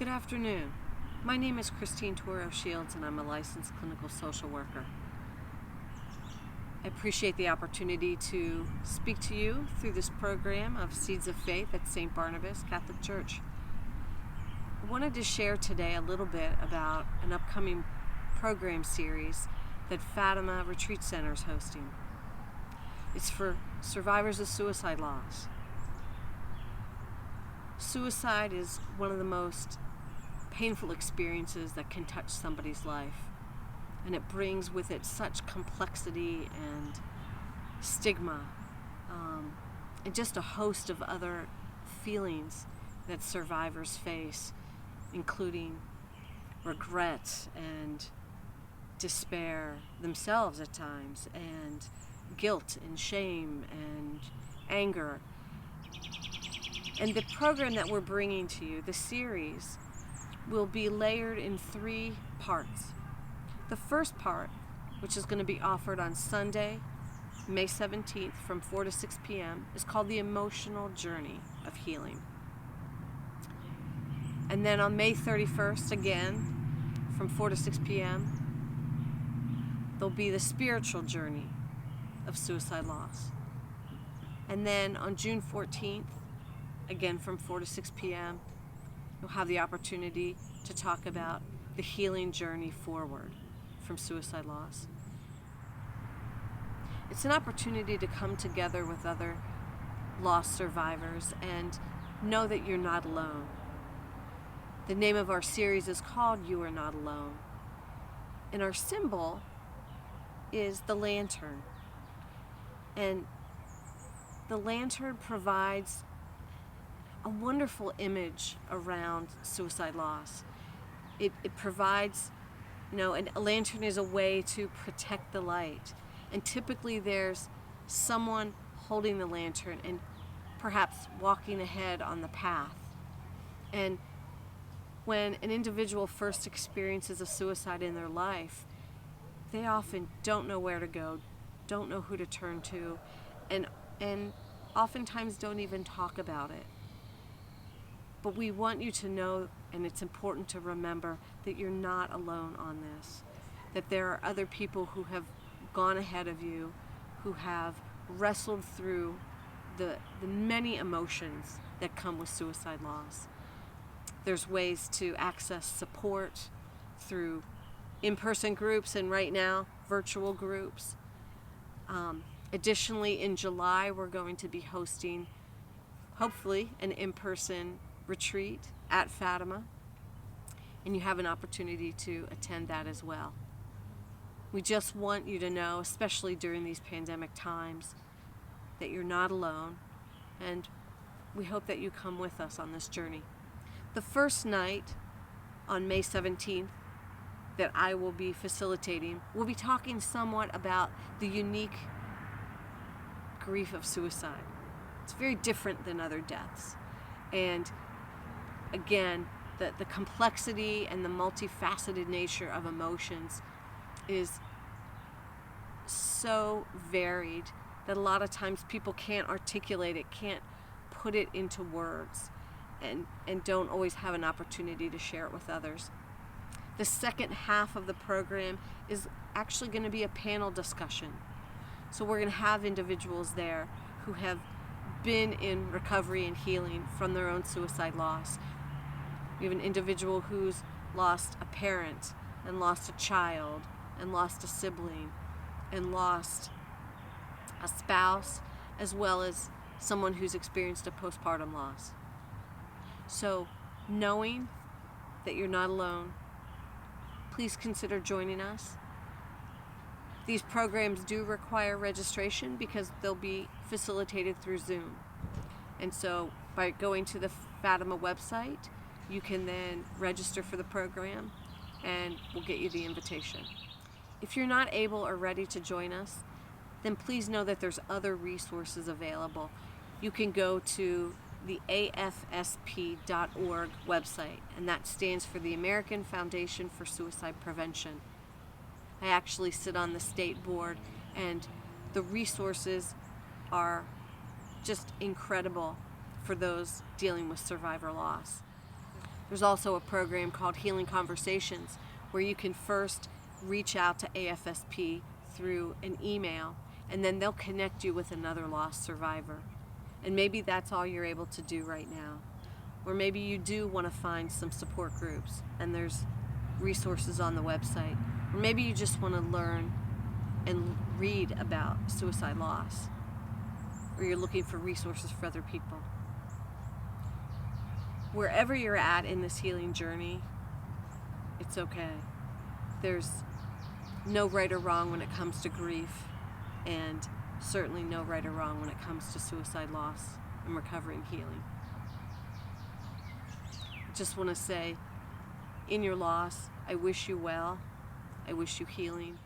Good afternoon. My name is Christine Turo-Shields and I'm a licensed clinical social worker. I appreciate the opportunity to speak to you through this program of Seeds of Faith at St. Barnabas Catholic Church. I wanted to share today a little bit about an upcoming program series that Fatima Retreat Center is hosting. It's for survivors of suicide loss. Suicide is one of the most painful experiences that can touch somebody's life, and it brings with it such complexity and stigma, and just a host of other feelings that survivors face, including regret and despair themselves at times, and guilt and shame and anger. And the program that we're bringing to you, the series, will be layered in 3 parts. The first part, which is going to be offered on Sunday, May 17th from 4 to 6 p.m., is called The Emotional Journey of Healing. And then on May 31st, again, from 4 to 6 p.m., there'll be The Spiritual Journey of Suicide Loss. And then on June 14th, again from 4 to 6 p.m., you'll have the opportunity to talk about the healing journey forward from suicide loss. It's an opportunity to come together with other loss survivors and know that you're not alone. The name of our series is called You Are Not Alone. And our symbol is the lantern. And the lantern provides a wonderful image around suicide loss. It provides, a lantern is a way to protect the light. And typically there's someone holding the lantern and perhaps walking ahead on the path. And when an individual first experiences a suicide in their life, they often don't know where to go, don't know who to turn to, and oftentimes don't even talk about it. But we want you to know, and it's important to remember, that you're not alone on this, that there are other people who have gone ahead of you, who have wrestled through the many emotions that come with suicide loss. There's ways to access support through in-person groups and right now, virtual groups. Additionally, in July, we're going to be hosting, hopefully, an in-person retreat at Fatima, and you have an opportunity to attend that as well. We just want you to know, especially during these pandemic times, that you're not alone, and we hope that you come with us on this journey. The first night on May 17th that I will be facilitating, we'll be talking somewhat about the unique grief of suicide. It's very different than other deaths. And again, the complexity and the multifaceted nature of emotions is so varied that a lot of times people can't articulate it, can't put it into words, and don't always have an opportunity to share it with others. The second half of the program is actually going to be a panel discussion. So we're going to have individuals there who have been in recovery and healing from their own suicide loss. We have an individual who's lost a parent and lost a child and lost a sibling and lost a spouse, as well as someone who's experienced a postpartum loss. So knowing that you're not alone, please consider joining us. These programs do require registration because they'll be facilitated through Zoom. And so by going to the Fatima website, you can then register for the program and we'll get you the invitation. If you're not able or ready to join us, then please know that there's other resources available. You can go to the afsp.org website, and that stands for the American Foundation for Suicide Prevention. I actually sit on the state board, and the resources are just incredible for those dealing with survivor loss. There's also a program called Healing Conversations where you can first reach out to AFSP through an email, and then they'll connect you with another lost survivor. And maybe that's all you're able to do right now. Or maybe you do want to find some support groups, and there's resources on the website. Or maybe you just want to learn and read about suicide loss, or you're looking for resources for other people. Wherever you're at in this healing journey, it's okay. There's no right or wrong when it comes to grief, and certainly no right or wrong when it comes to suicide loss and recovery and healing. I just want to say, in your loss, I wish you well. I wish you healing.